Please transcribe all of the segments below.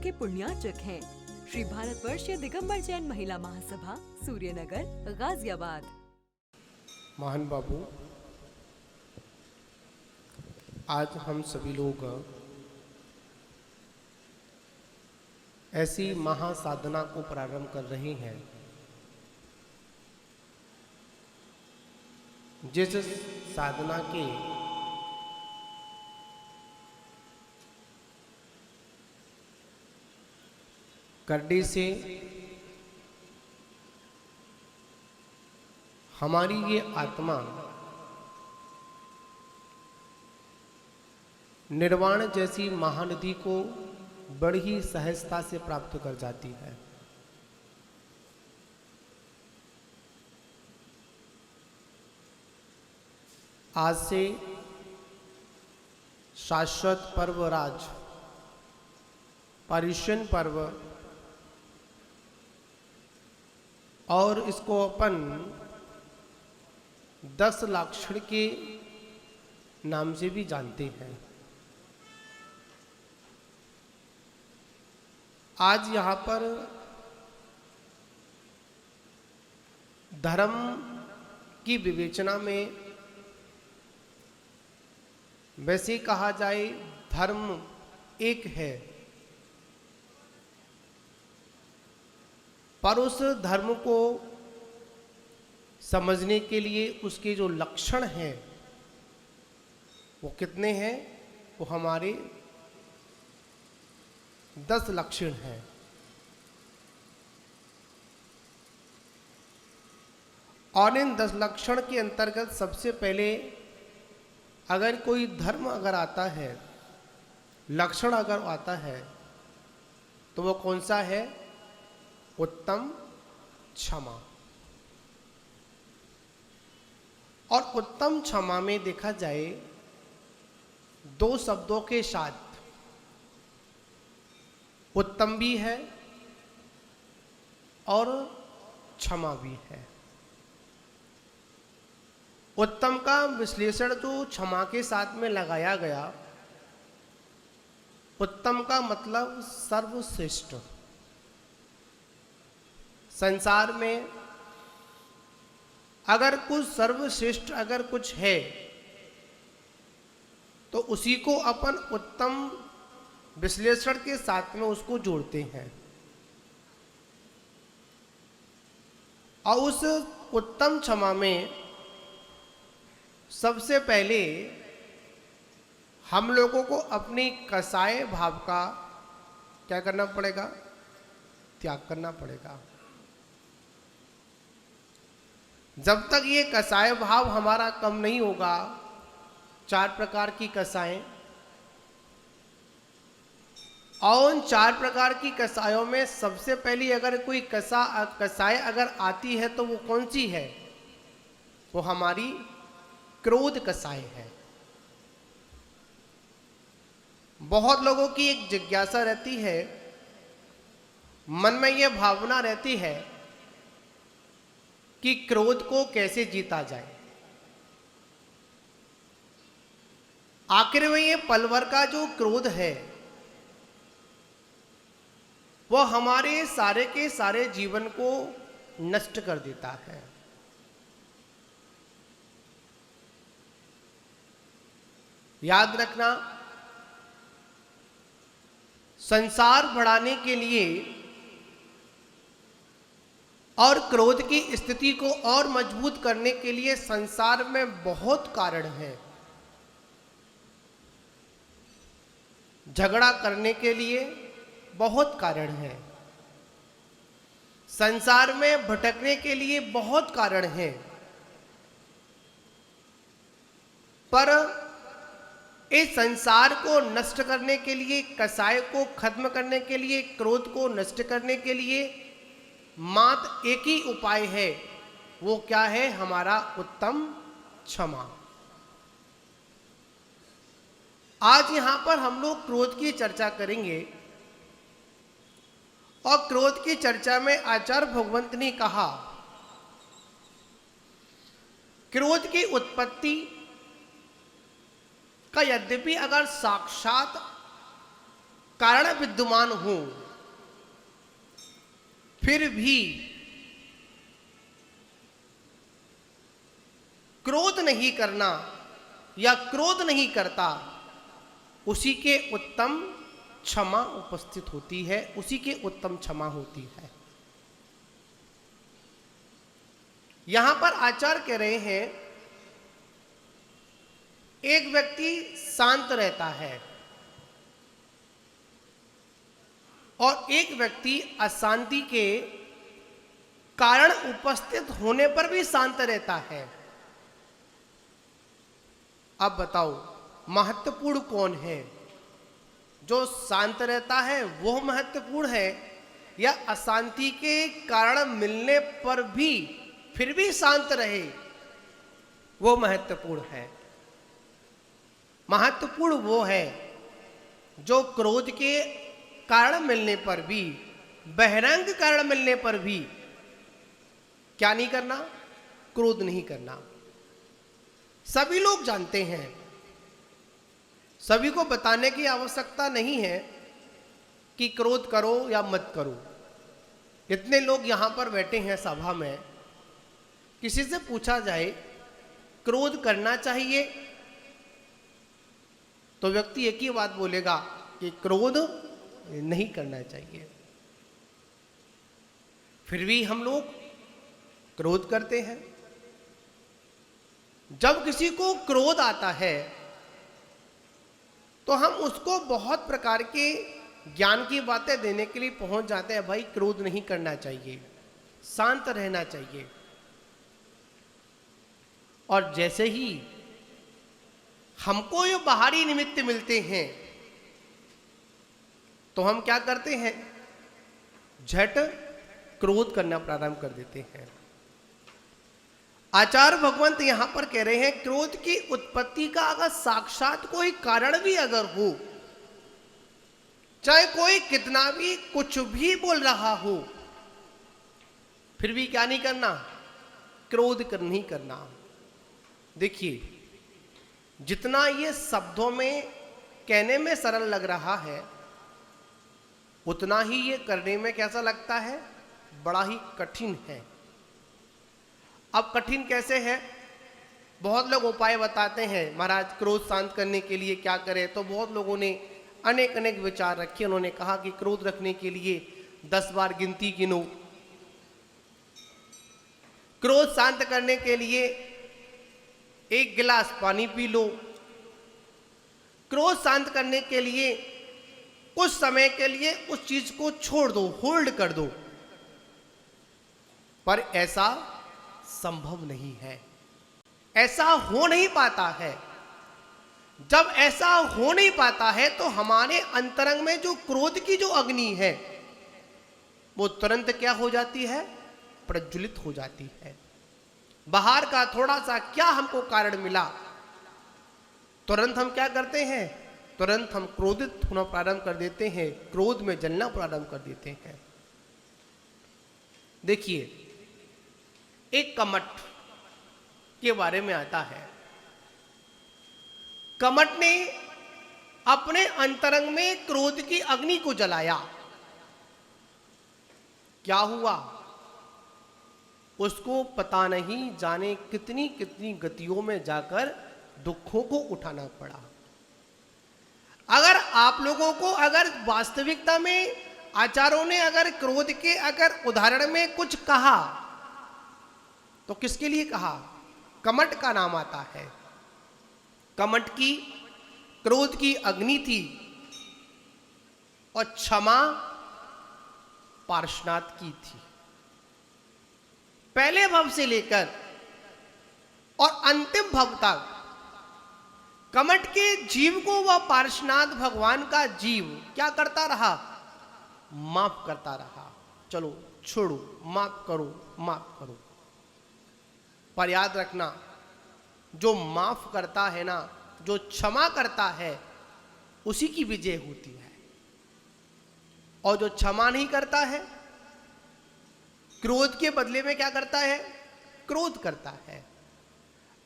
के पुण्यार्चक हैं। श्री भारतवर्षीय दिगंबर जैन महिला महासभा, सूर्यनगर, गाजियाबाद। महान बाबू, आज हम सभी लोग ऐसी महासाधना को प्रारंभ कर रहे हैं जिस साधना के करने से हमारी ये आत्मा निर्वाण जैसी महानदी को बड़ी सहजता से प्राप्त कर जाती है। आज से शाश्वत पर्व राज पर्युषण पर्व और इसको अपन 10 लाक्षण के नाम से भी जानते हैं। आज यहाँ पर धर्म की विवेचना में वैसे कहा जाए धर्म एक है, पर उस धर्म को समझने के लिए उसके जो लक्षण हैं वो कितने हैं? वो हमारे 10 लक्षण हैं। और इन 10 लक्षण के अंतर्गत सबसे पहले अगर कोई धर्म अगर आता है, लक्षण अगर आता है, तो वो कौन सा है? उत्तम क्षमा। और उत्तम क्षमा में देखा जाए 2 शब्दों के साथ उत्तम भी है और क्षमा भी है। उत्तम का विश्लेषण जो क्षमा के साथ में लगाया गया, उत्तम का मतलब सर्वश्रेष्ठ। संसार में अगर कुछ सर्वश्रेष्ठ अगर कुछ है तो उसी को अपन उत्तम विश्लेषण के साथ में उसको जोड़ते हैं। और उस उत्तम क्षमा में सबसे पहले हम लोगों को अपनी कसाय भाव का क्या करना पड़ेगा? त्याग करना पड़ेगा। जब तक ये कसाय भाव हमारा कम नहीं होगा, 4 प्रकार की कसाएं, और उन 4 प्रकार की कसायों में सबसे पहली अगर कोई कसाय अगर आती है तो वो कौन सी है? वो हमारी क्रोध कसाय है। बहुत लोगों की एक जिज्ञासा रहती है, मन में ये भावना रहती है कि क्रोध को कैसे जीता जाए। आखिर में ये पल भर का जो क्रोध है वह हमारे सारे के सारे जीवन को नष्ट कर देता है। याद रखना, संसार बढ़ाने के लिए और क्रोध की स्थिति को और मजबूत करने के लिए संसार में बहुत कारण हैं। झगड़ा करने के लिए बहुत कारण हैं। संसार में भटकने के लिए बहुत कारण हैं। पर इस संसार को नष्ट करने के लिए, कसाय को खत्म करने के लिए, क्रोध को नष्ट करने के लिए मात्र एक ही उपाय है। वो क्या है? हमारा उत्तम क्षमा। आज यहां पर हम लोग क्रोध की चर्चा करेंगे और क्रोध की चर्चा में आचार्य भगवंत ने कहा, क्रोध की उत्पत्ति का यद्यपि अगर साक्षात कारण विद्यमान हो, फिर भी क्रोध नहीं करना या क्रोध नहीं करता, उसी के उत्तम क्षमा उपस्थित होती है, उसी के उत्तम क्षमा होती है। यहां पर आचार्य कह रहे हैं, एक व्यक्ति शांत रहता है और एक व्यक्ति अशांति के कारण उपस्थित होने पर भी शांत रहता है। अब बताओ महत्वपूर्ण कौन है? जो शांत रहता है वो महत्वपूर्ण है, या अशांति के कारण मिलने पर भी फिर भी शांत रहे वो महत्वपूर्ण है? महत्वपूर्ण वो है जो क्रोध के कारण मिलने पर भी, बहिरंग कारण मिलने पर भी क्या नहीं करना? क्रोध नहीं करना। सभी लोग जानते हैं, सभी को बताने की आवश्यकता नहीं है कि क्रोध करो या मत करो। इतने लोग यहां पर बैठे हैं सभा में, किसी से पूछा जाए क्रोध करना चाहिए, तो व्यक्ति एक ही बात बोलेगा कि क्रोध नहीं करना चाहिए। फिर भी हम लोग क्रोध करते हैं। जब किसी को क्रोध आता है तो हम उसको बहुत प्रकार के ज्ञान की बातें देने के लिए पहुंच जाते हैं। भाई क्रोध नहीं करना चाहिए, शांत रहना चाहिए। और जैसे ही हमको ये बाहरी निमित्त मिलते हैं तो हम क्या करते हैं? झट क्रोध करना प्रारंभ कर देते हैं। आचार्य भगवंत यहां पर कह रहे हैं, क्रोध की उत्पत्ति का अगर साक्षात कोई कारण भी अगर हो, चाहे कोई कितना भी कुछ भी बोल रहा हो, फिर भी क्या नहीं करना? क्रोध नहीं करना। देखिए, जितना ये शब्दों में कहने में सरल लग रहा है, उतना ही ये करने में कैसा लगता है? बड़ा ही कठिन है। अब कठिन कैसे है? बहुत लोग उपाय बताते हैं, महाराज क्रोध शांत करने के लिए क्या करें। तो बहुत लोगों ने अनेक अनेक विचार रखे। उन्होंने कहा कि क्रोध रखने के लिए 10 बार गिनती गिनो, क्रोध शांत करने के लिए 1 गिलास पानी पी लो, क्रोध शांत करने के लिए कुछ समय के लिए उस चीज को छोड़ दो, होल्ड कर दो। पर ऐसा संभव नहीं है, ऐसा हो नहीं पाता है। जब ऐसा हो नहीं पाता है तो हमारे अंतरंग में जो क्रोध की जो अग्नि है वो तुरंत क्या हो जाती है? प्रज्वलित हो जाती है। बाहर का थोड़ा सा क्या हमको कारण मिला, तुरंत हम क्या करते हैं? तुरंत हम क्रोधित होना प्रारंभ कर देते हैं, क्रोध में जलना प्रारंभ कर देते हैं। देखिए, एक कमट के बारे में आता है। कमट ने अपने अंतरंग में क्रोध की अग्नि को जलाया। क्या हुआ? उसको पता नहीं जाने कितनी कितनी गतियों में जाकर दुखों को उठाना पड़ा। अगर आप लोगों को अगर वास्तविकता में आचार्यों ने अगर क्रोध के अगर उदाहरण में कुछ कहा तो किसके लिए कहा? कमट का नाम आता है। कमट की क्रोध की अग्नि थी और क्षमा पार्श्वनाथ की थी। पहले भव से लेकर और अंतिम भव तक कमट के जीव को वह पार्श्वनाथ भगवान का जीव क्या करता रहा? माफ करता रहा। चलो छोड़ो, माफ करो, माफ करो। पर याद रखना, जो माफ करता है ना, जो क्षमा करता है, उसी की विजय होती है। और जो क्षमा नहीं करता है, क्रोध के बदले में क्या करता है? क्रोध करता है।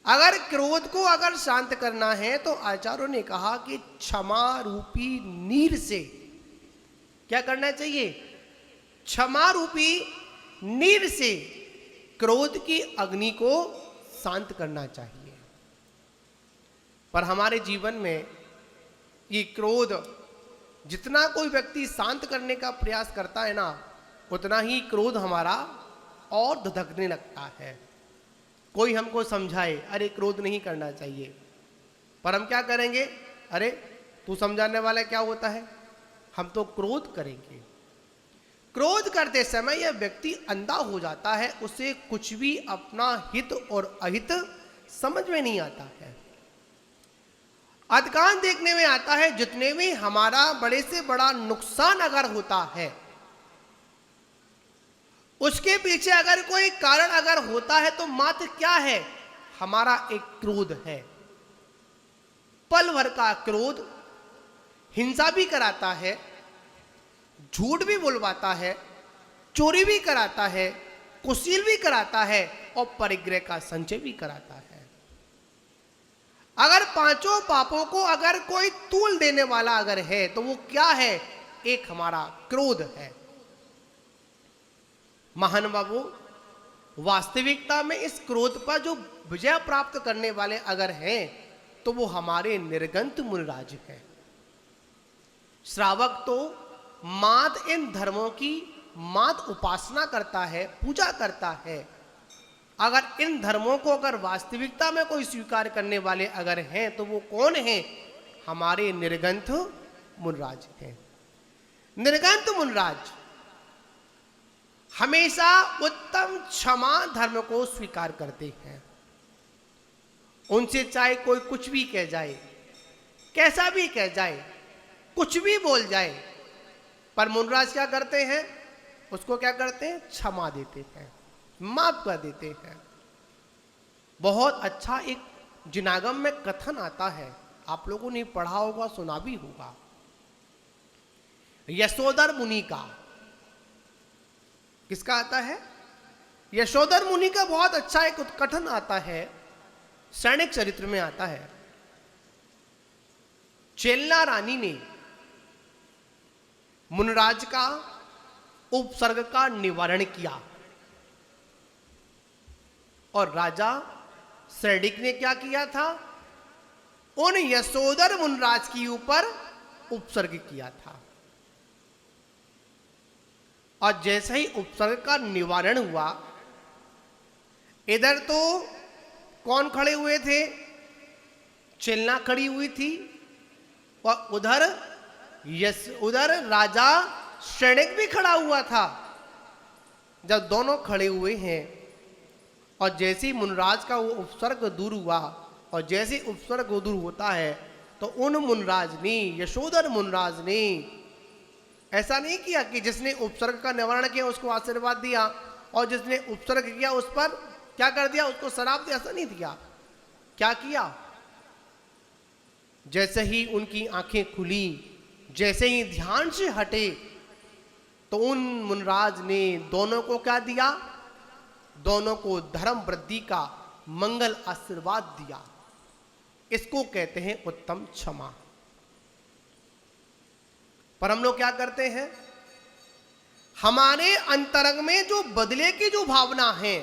अगर क्रोध को अगर शांत करना है तो आचार्यों ने कहा कि क्षमा रूपी नीर से क्या करना चाहिए? क्षमा रूपी नीर से क्रोध की अग्नि को शांत करना चाहिए। पर हमारे जीवन में ये क्रोध जितना कोई व्यक्ति शांत करने का प्रयास करता है ना, उतना ही क्रोध हमारा और धधकने लगता है। कोई हमको समझाए, अरे क्रोध नहीं करना चाहिए, पर हम क्या करेंगे? अरे तू समझाने वाला क्या होता है, हम तो क्रोध करेंगे। क्रोध करते समय यह व्यक्ति अंधा हो जाता है, उसे कुछ भी अपना हित और अहित समझ में नहीं आता है। अधिकांश देखने में आता है, जितने भी हमारा बड़े से बड़ा नुकसान अगर होता है, उसके पीछे अगर कोई कारण अगर होता है, तो मात्र क्या है? हमारा एक क्रोध है। पल भर का क्रोध हिंसा भी कराता है, झूठ भी बुलवाता है, चोरी भी कराता है, कुशील भी कराता है और परिग्रह का संचय भी कराता है। अगर पांचों पापों को अगर कोई तूल देने वाला अगर है, तो वो क्या है? एक हमारा क्रोध है। महान बाबू, वास्तविकता में इस क्रोध पर जो विजय प्राप्त करने वाले अगर हैं, तो वो हमारे निर्गंत मुनिराज हैं। श्रावक तो मात इन धर्मों की मात उपासना करता है, पूजा करता है। अगर इन धर्मों को अगर वास्तविकता में कोई स्वीकार करने वाले अगर हैं, तो वो कौन हैं? हमारे निर्गंथ मुनिराज हैं। निर्गंथ मुनिराज हमेशा उत्तम क्षमा धर्म को स्वीकार करते हैं। उनसे चाहे कोई कुछ भी कह जाए, कैसा भी कह जाए, कुछ भी बोल जाए, पर मुनिराज क्या करते हैं? उसको क्या करते हैं? क्षमा देते हैं, माफ कर देते हैं। बहुत अच्छा एक जिनागम में कथन आता है, आप लोगों ने पढ़ा होगा, सुना भी होगा। यशोधर मुनि का, किसका आता है? यशोधर मुनि का बहुत अच्छा एक कथन आता है, सैनिक चरित्र में आता है। चेलना रानी ने मुनिराज का उपसर्ग का निवारण किया और राजा सैनिक ने क्या किया था? उन यशोधर मुनिराज के ऊपर उपसर्ग किया था। और जैसे ही उपसर्ग का निवारण हुआ, इधर तो कौन खड़े हुए थे? चेलना खड़ी हुई थी, और उधर राजा सैनिक भी खड़ा हुआ था। जब दोनों खड़े हुए हैं और जैसे ही मुनिराज का वो उपसर्ग दूर हुआ, और जैसे उपसर्ग दूर होता है, तो उन मुनिराज ने, यशोधर मुनिराज ने ऐसा नहीं किया कि जिसने उपसर्ग का निवारण किया उसको आशीर्वाद दिया, और जिसने उपसर्ग किया उस पर क्या कर दिया? उसको शराब दिया। ऐसा नहीं दिया। क्या किया? जैसे ही उनकी आंखें खुली, जैसे ही ध्यान से हटे, तो उन मुनिराज ने दोनों को क्या दिया? दोनों को धर्म वृद्धि का मंगल आशीर्वाद दिया। इसको कहते हैं उत्तम क्षमा। पर हम लोग क्या करते हैं? हमारे अंतरंग में जो बदले की जो भावना है,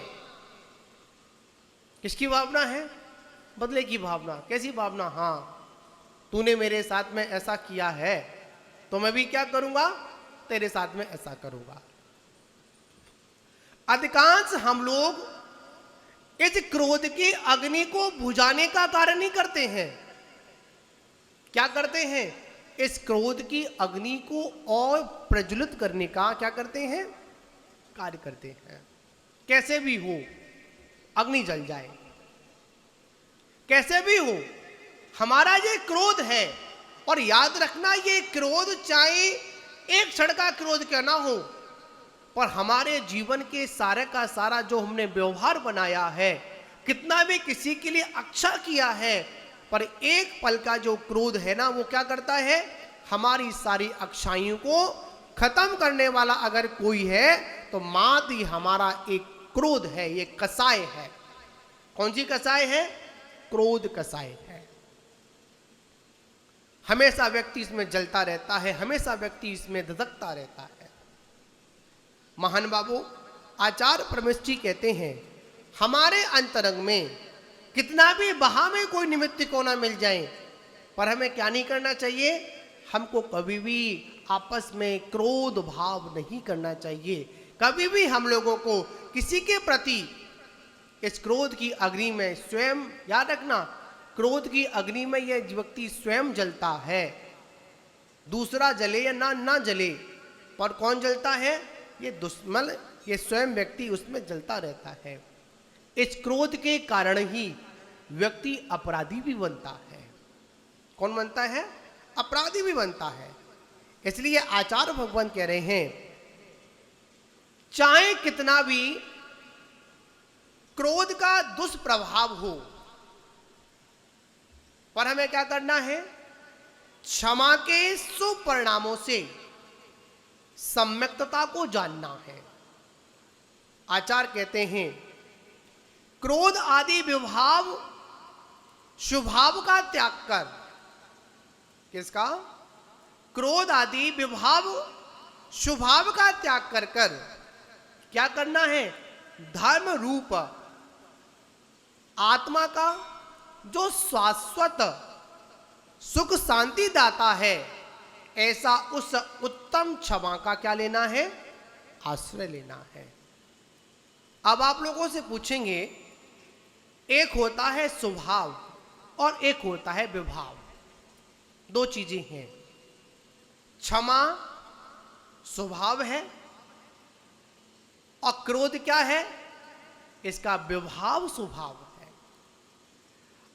किसकी भावना है? बदले की भावना। कैसी भावना? हाँ, तूने मेरे साथ में ऐसा किया है, तो मैं भी क्या करूंगा? तेरे साथ में ऐसा करूंगा। अधिकांश हम लोग इस क्रोध की अग्नि को बुझाने का कार्य नहीं करते हैं। क्या करते हैं? इस क्रोध की अग्नि को और प्रज्वलित करने का क्या करते हैं? कार्य करते हैं। कैसे भी हो अग्नि जल जाए, कैसे भी हो हमारा ये क्रोध है। और याद रखना, ये क्रोध चाहे एक क्षण का क्रोध क्यों ना हो, पर हमारे जीवन के सारे का सारा जो हमने व्यवहार बनाया है, कितना भी किसी के लिए अच्छा किया है, पर एक पल का जो क्रोध है ना, वो क्या करता है? हमारी सारी अच्छाइयों को खत्म करने वाला अगर कोई है, तो मात ही हमारा एक क्रोध है, ये कसाय है। कौन सी कसाय है? क्रोध कसाय है। हमेशा व्यक्ति इसमें जलता रहता है, हमेशा व्यक्ति इसमें धधकता रहता है। महान बाबू आचार्य परमेश जी कहते हैं, हमारे अंतरंग में कितना भी बहा में कोई निमित्त को ना मिल जाए, पर हमें क्या नहीं करना चाहिए, हमको कभी भी आपस में क्रोध भाव नहीं करना चाहिए। कभी भी हम लोगों को किसी के प्रति इस क्रोध की अग्नि में स्वयं, याद रखना, क्रोध की अग्नि में यह व्यक्ति स्वयं जलता है, दूसरा जले या ना जले, पर कौन जलता है, ये दुश्मन, ये स्वयं व्यक्ति उसमें जलता रहता है। इस क्रोध के कारण ही व्यक्ति अपराधी भी बनता है। कौन बनता है, अपराधी भी बनता है। इसलिए आचार्य भगवान कह रहे हैं, चाहे कितना भी क्रोध का दुष्प्रभाव हो, पर हमें क्या करना है, क्षमा के शुभ परिणामों से सम्यक्तता को जानना है। आचार्य कहते हैं, क्रोध आदि विभाव स्वभाव का त्याग कर, किसका, क्रोध आदि विभाव स्वभाव का त्याग कर कर क्या करना है, धर्म रूप आत्मा का जो शाश्वत सुख शांति दाता है, ऐसा उस उत्तम क्षमा का क्या लेना है, आश्रय लेना है। अब आप लोगों से पूछेंगे, एक होता है स्वभाव और एक होता है विभाव, दो चीजें हैं। क्षमा स्वभाव है और क्रोध क्या है, इसका विभाव स्वभाव है।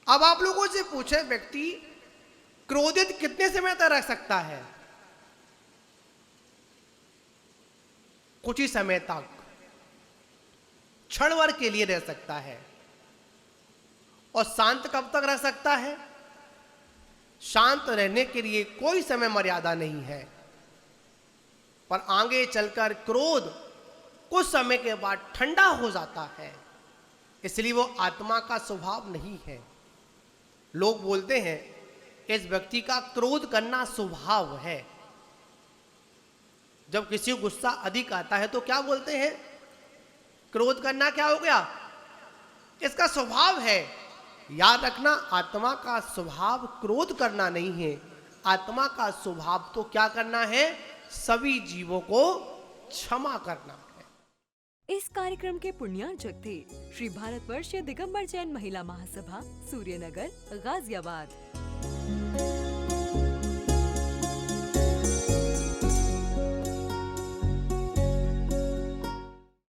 अब आप लोगों से पूछे, व्यक्ति क्रोधित कितने समय तक रह सकता है, कुछ ही समय तक, क्षण भर के लिए रह सकता है। और शांत कब तक रह सकता है, शांत रहने के लिए कोई समय मर्यादा नहीं है, पर आगे चलकर क्रोध कुछ समय के बाद ठंडा हो जाता है, इसलिए वो आत्मा का स्वभाव नहीं है। लोग बोलते हैं इस व्यक्ति का क्रोध करना स्वभाव है। जब किसी को गुस्सा अधिक आता है तो क्या बोलते हैं, क्रोध करना क्या हो गया, इसका स्वभाव है। याद रखना, आत्मा का स्वभाव क्रोध करना नहीं है, आत्मा का स्वभाव तो क्या करना है, सभी जीवों को क्षमा करना है। इस कार्यक्रम के पुण्यार्चक थे श्री भारतवर्षीय दिगंबर जैन महिला महासभा, सूर्यनगर, गाजियाबाद।